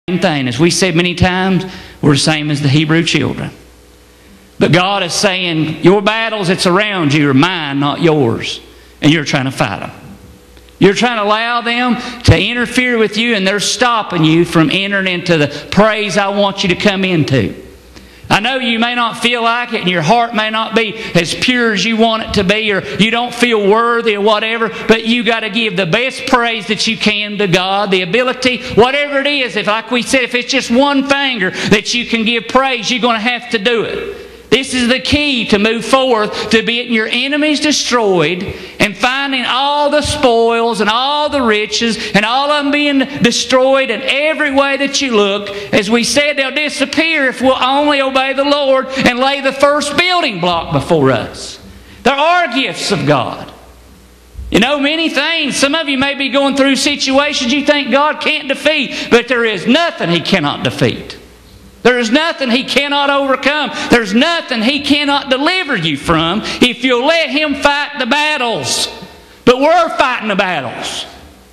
thing. As we said many times, we're the same as the Hebrew children. But God is saying, your battles that's around you are mine, not yours. And you're trying to fight them. You're trying to allow them to interfere with you, and they're stopping you from entering into the praise I want you to come into. I know you may not feel like it, and your heart may not be as pure as you want it to be, or you don't feel worthy or whatever, but you got to give the best praise that you can to God. The ability, whatever it is, if, like we said, if it's just one finger that you can give praise, you're going to have to do it. This is the key to move forward, to getting your enemies destroyed and finding all the spoils and all the riches and all of them being destroyed in every way that you look. As we said, they'll disappear if we'll only obey the Lord and lay the first building block before us. There are gifts of God. You know, many things. Some of you may be going through situations you think God can't defeat, but there is nothing He cannot defeat. There is nothing He cannot overcome. There's nothing He cannot deliver you from if you'll let Him fight the battles. But we're fighting the battles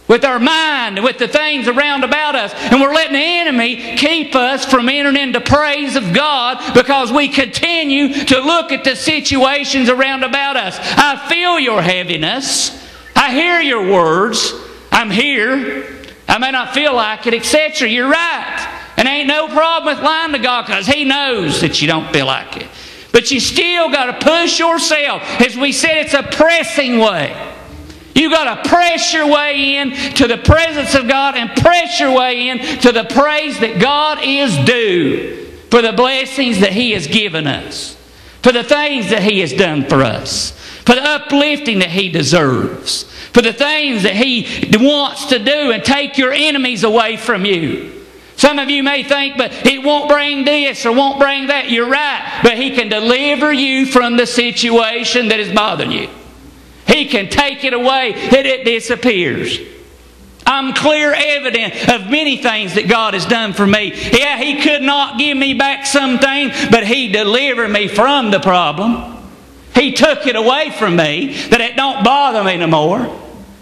with our mind and with the things around about us. And we're letting the enemy keep us from entering into praise of God because we continue to look at the situations around about us. I feel your heaviness. I hear your words. I'm here. I may not feel like it, etc. You're right. And ain't no problem with lying to God because He knows that you don't feel like it. But you still got to push yourself. As we said, it's a pressing way. You got to press your way in to the presence of God and press your way in to the praise that God is due for the blessings that He has given us, for the things that He has done for us, for the uplifting that He deserves, for the things that He wants to do and take your enemies away from you. Some of you may think, but it won't bring this or won't bring that. You're right. But He can deliver you from the situation that is bothering you. He can take it away that it disappears. I'm clear evidence of many things that God has done for me. Yeah, He could not give me back some things, but He delivered me from the problem. He took it away from me, that it don't bother me no more.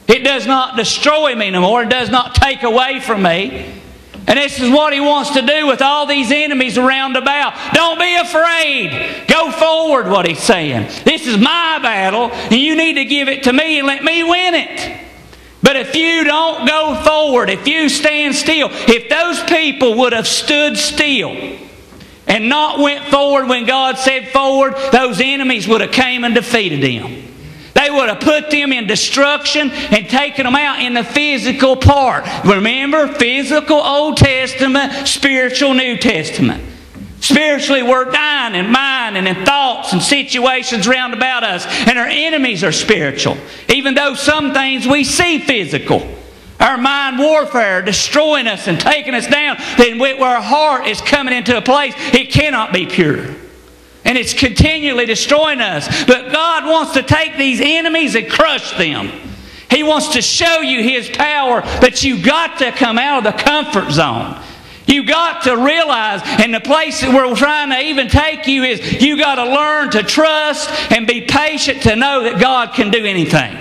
It does not destroy me no more. It does not take away from me. And this is what He wants to do with all these enemies around about. Don't be afraid. Go forward, what He's saying. This is my battle, and you need to give it to me and let me win it. But if you don't go forward, if you stand still, if those people would have stood still and not went forward when God said forward, those enemies would have came and defeated them. They would have put them in destruction and taken them out in the physical part. Remember, physical Old Testament, spiritual New Testament. Spiritually, we're dying in mind and in thoughts and situations round about us. And our enemies are spiritual. Even though some things we see physical. Our mind warfare destroying us and taking us down. Then where our heart is coming into a place, it cannot be pure. And it's continually destroying us. But God wants to take these enemies and crush them. He wants to show you His power. But you've got to come out of the comfort zone. You've got to realize, and the place that we're trying to even take you is, you've got to learn to trust and be patient to know that God can do anything.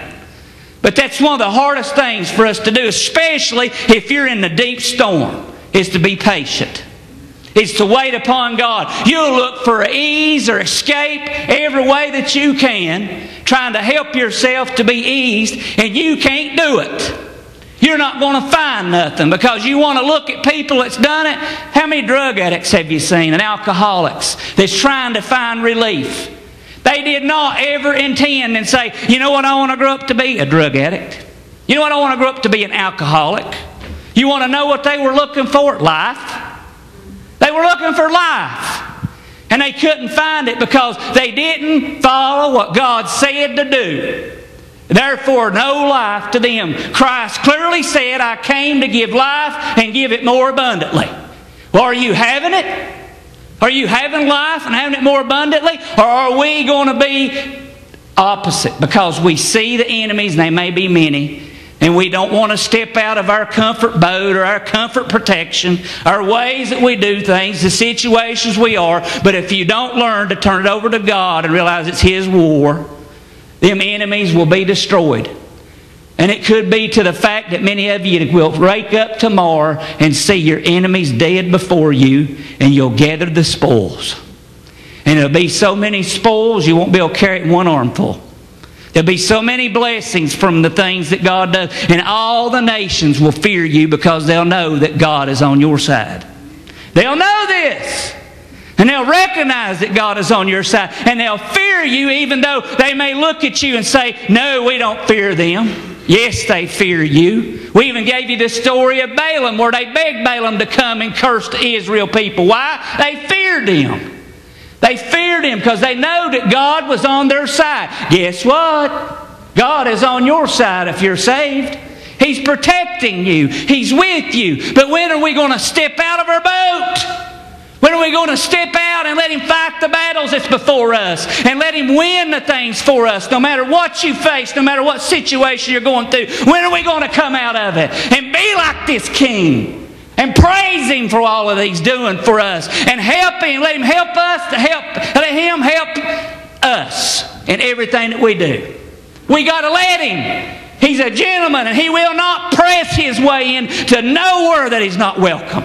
But that's one of the hardest things for us to do, especially if you're in the deep storm, is to be patient. It's to wait upon God. You'll look for ease or escape every way that you can, trying to help yourself to be eased, and you can't do it. You're not going to find nothing because you want to look at people that's done it. How many drug addicts have you seen and alcoholics that's trying to find relief? They did not ever intend and say, you know what I want to grow up to be? A drug addict. You know what I want to grow up to be? An alcoholic. You want to know what they were looking for? Life. They were looking for life. And they couldn't find it because they didn't follow what God said to do. Therefore, no life to them. Christ clearly said, I came to give life and give it more abundantly. Well, are you having it? Are you having life and having it more abundantly? Or are we going to be opposite? Because we see the enemies, and they may be many, and we don't want to step out of our comfort boat or our comfort protection, our ways that we do things, the situations we are. But if you don't learn to turn it over to God and realize it's His war, them enemies will be destroyed. And it could be to the fact that many of you will wake up tomorrow and see your enemies dead before you, and you'll gather the spoils. And there'll be so many spoils you won't be able to carry it in one armful. There'll be so many blessings from the things that God does. And all the nations will fear you because they'll know that God is on your side. They'll know this. And they'll recognize that God is on your side. And they'll fear you even though they may look at you and say, no, we don't fear them. Yes, they fear you. We even gave you the story of Balaam where they begged Balaam to come and curse the Israel people. Why? They feared him. They feared him because they know that God was on their side. Guess what? God is on your side if you're saved. He's protecting you. He's with you. But when are we going to step out of our boat? When are we going to step out and let Him fight the battles that's before us? And let Him win the things for us, no matter what you face, no matter what situation you're going through. When are we going to come out of it and be like this King? And praise Him for all of that He's doing for us. And help Him. Let Him help us to help. Let Him help us in everything that we do. We got to let Him. He's a gentleman and He will not press His way into nowhere that He's not welcome.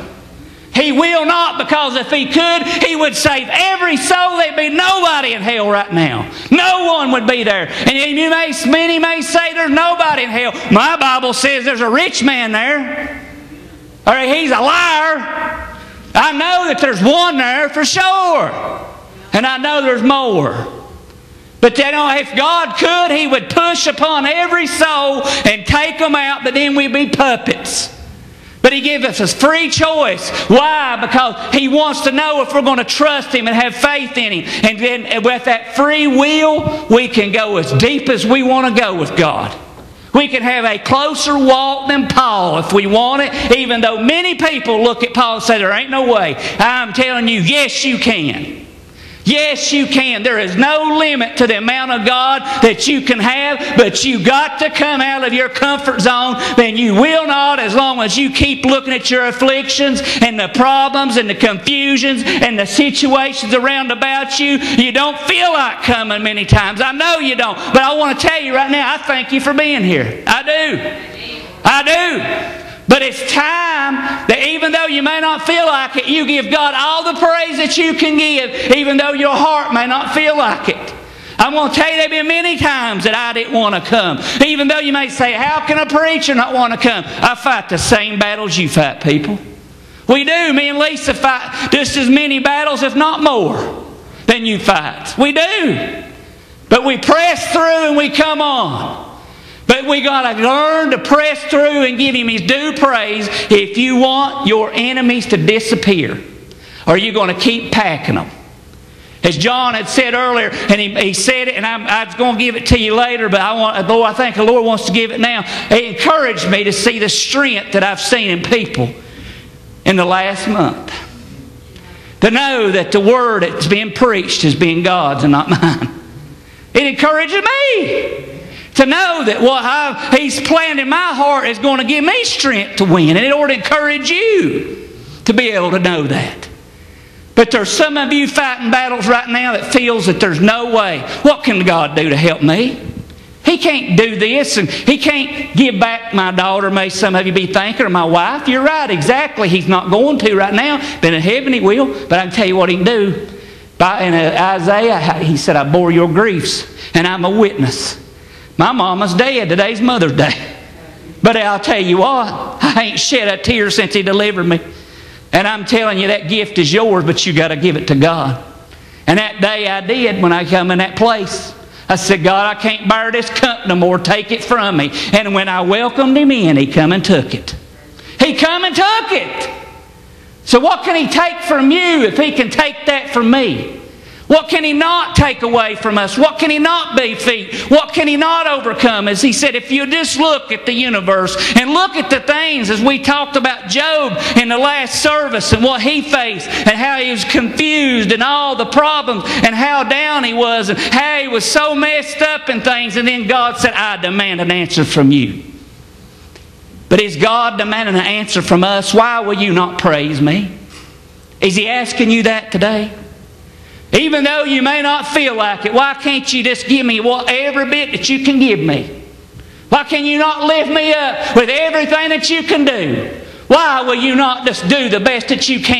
He will not, because if He could, He would save every soul. There'd be nobody in hell right now. No one would be there. And many may say there's nobody in hell. My Bible says there's a rich man there. Or he's a liar. I know that there's one there for sure. And I know there's more. But you know, if God could, He would push upon every soul and take them out, but then we'd be puppets. But He gives us a free choice. Why? Because He wants to know if we're going to trust Him and have faith in Him. And then with that free will, we can go as deep as we want to go with God. We can have a closer walk than Paul if we want it, even though many people look at Paul and say, there ain't no way. I'm telling you, yes, you can. Yes, you can. There is no limit to the amount of God that you can have, but you got to come out of your comfort zone. Then you will not, as long as you keep looking at your afflictions and the problems and the confusions and the situations around about you. You don't feel like coming many times. I know you don't. But I want to tell you right now, I thank you for being here. I do. I do. But it's time that even though you may not feel like it, you give God all the praise that you can give, even though your heart may not feel like it. I'm going to tell you, there have been many times that I didn't want to come. Even though you may say, how can a preacher not want to come? I fight the same battles you fight, people. We do. Me and Lisa fight just as many battles, if not more, than you fight. We do. But we press through and we come on. But we got to learn to press through and give Him His due praise if you want your enemies to disappear. Or are you going to keep packing them? As John had said earlier, and he said it, and I was going to give it to you later, but I think the Lord wants to give it now. It encouraged me to see the strength that I've seen in people in the last month. To know that the word that's being preached is being God's and not mine. It encourages me. To know that what He's planned in my heart is going to give me strength to win. And it ought to encourage you to be able to know that. But there's some of you fighting battles right now that feels that there's no way. What can God do to help me? He can't do this, and He can't give back my daughter, may some of you be thinking, or my wife. You're right, exactly. He's not going to right now. But in heaven He will. But I can tell you what He can do. In Isaiah, He said, I bore your griefs, and I'm a witness. My mama's dead. Today's Mother's Day. But I'll tell you what, I ain't shed a tear since He delivered me. And I'm telling you, that gift is yours, but you got to give it to God. And that day I did when I come in that place. I said, God, I can't bear this cup no more. Take it from me. And when I welcomed Him in, He come and took it. He come and took it. So what can He take from you if He can take that from me? What can He not take away from us? What can He not defeat? What can He not overcome? As He said, if you just look at the universe and look at the things, as we talked about Job in the last service and what he faced and how he was confused and all the problems and how down he was and how he was so messed up and things. And then God said, I demand an answer from you. But is God demanding an answer from us? Why will you not praise me? Is He asking you that today? Even though you may not feel like it, why can't you just give me every bit that you can give me? Why can you not lift me up with everything that you can do? Why will you not just do the best that you can?